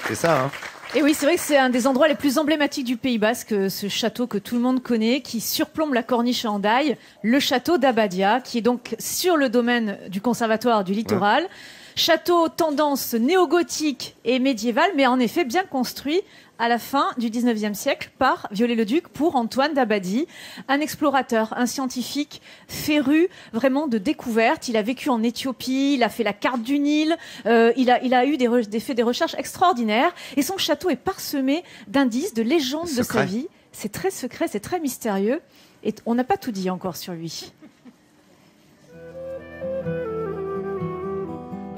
C'est ça, hein. Et oui, c'est vrai que c'est un des endroits les plus emblématiques du Pays Basque, ce château que tout le monde connaît, qui surplombe la corniche à Hendaye, le château d'Abadia, qui est donc sur le domaine du Conservatoire du Littoral. Ouais. Château tendance néo-gothique et médiévale, mais en effet bien construit à la fin du 19e siècle par Viollet-le-Duc pour Antoine d'Abadie, un explorateur, un scientifique féru vraiment de découvertes. Il a vécu en Éthiopie, il a fait la carte du Nil, il a eu fait des recherches extraordinaires et son château est parsemé d'indices, de légendes de sa vie. C'est très secret, c'est très mystérieux et on n'a pas tout dit encore sur lui.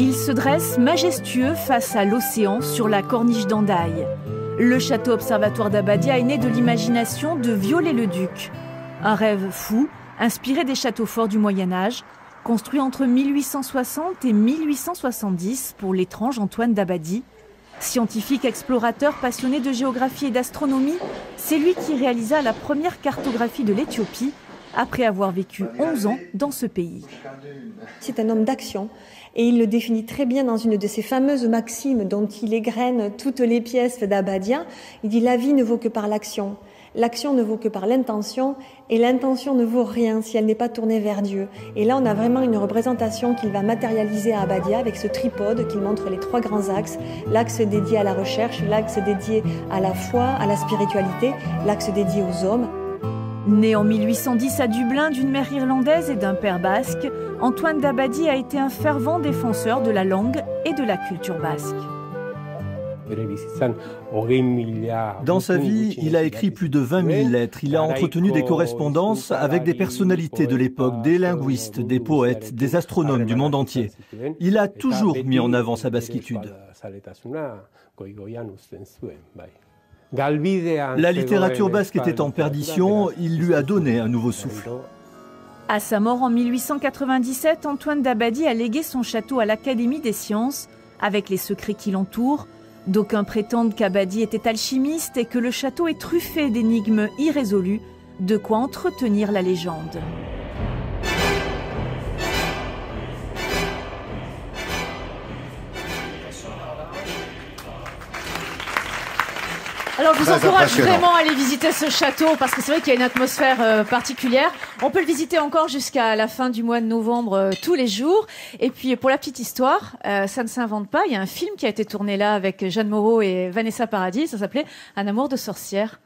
Il se dresse majestueux face à l'océan sur la corniche d'Hendaye. Le château observatoire d'Abadia est né de l'imagination de Viollet-le-Duc. Un rêve fou, inspiré des châteaux forts du Moyen-Âge, construit entre 1860 et 1870 pour l'étrange Antoine d'Abadie. Scientifique explorateur passionné de géographie et d'astronomie, c'est lui qui réalisa la première cartographie de l'Éthiopie après avoir vécu 11 ans dans ce pays. C'est un homme d'action. Et il le définit très bien dans une de ces fameuses maximes dont il égrène toutes les pièces d'Abadia. Il dit « La vie ne vaut que par l'action. L'action ne vaut que par l'intention. Et l'intention ne vaut rien si elle n'est pas tournée vers Dieu. » Et là, on a vraiment une représentation qu'il va matérialiser à Abadia avec ce tripode qui montre les 3 grands axes. L'axe dédié à la recherche, l'axe dédié à la foi, à la spiritualité, l'axe dédié aux hommes. Né en 1810 à Dublin d'une mère irlandaise et d'un père basque, Antoine d'Abadie a été un fervent défenseur de la langue et de la culture basque. Dans sa vie, il a écrit plus de 20 000 lettres. Il a entretenu des correspondances avec des personnalités de l'époque, des linguistes, des poètes, des astronomes du monde entier. Il a toujours mis en avant sa basquitude. La littérature basque était en perdition, il lui a donné un nouveau souffle. À sa mort en 1897, Antoine d'Abadie a légué son château à l'Académie des sciences, avec les secrets qui l'entourent. D'aucuns prétendent qu'Abadie était alchimiste et que le château est truffé d'énigmes irrésolues, de quoi entretenir la légende. Alors je vous encourage vraiment à aller visiter ce château parce que c'est vrai qu'il y a une atmosphère particulière. On peut le visiter encore jusqu'à la fin du mois de novembre tous les jours. Et puis pour la petite histoire, ça ne s'invente pas. Il y a un film qui a été tourné là avec Jeanne Moreau et Vanessa Paradis. Ça s'appelait Un amour de sorcière.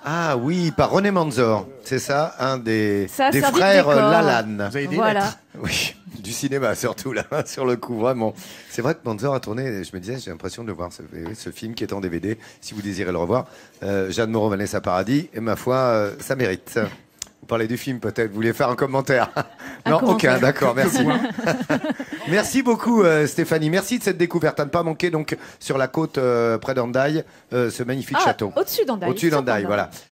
Ah oui, par René Manzor. C'est ça, un des frères Lalanne. Vous avez des lettres. Oui, du cinéma surtout là, sur le coup, vraiment. C'est vrai que Manzor a tourné, je me disais, j'ai l'impression de voir ce film qui est en DVD, si vous désirez le revoir. Jeanne Moreau, Vanessa Paradis, et ma foi, ça mérite. Vous parlez du film peut-être, vous voulez faire un commentaire? Non, aucun, d'accord, merci. Merci beaucoup Stéphanie, merci de cette découverte, à ne pas manquer donc sur la côte près d'Hendaye, ce magnifique château. Au-dessus d'Hendaye. Au-dessus d'Hendaye, voilà.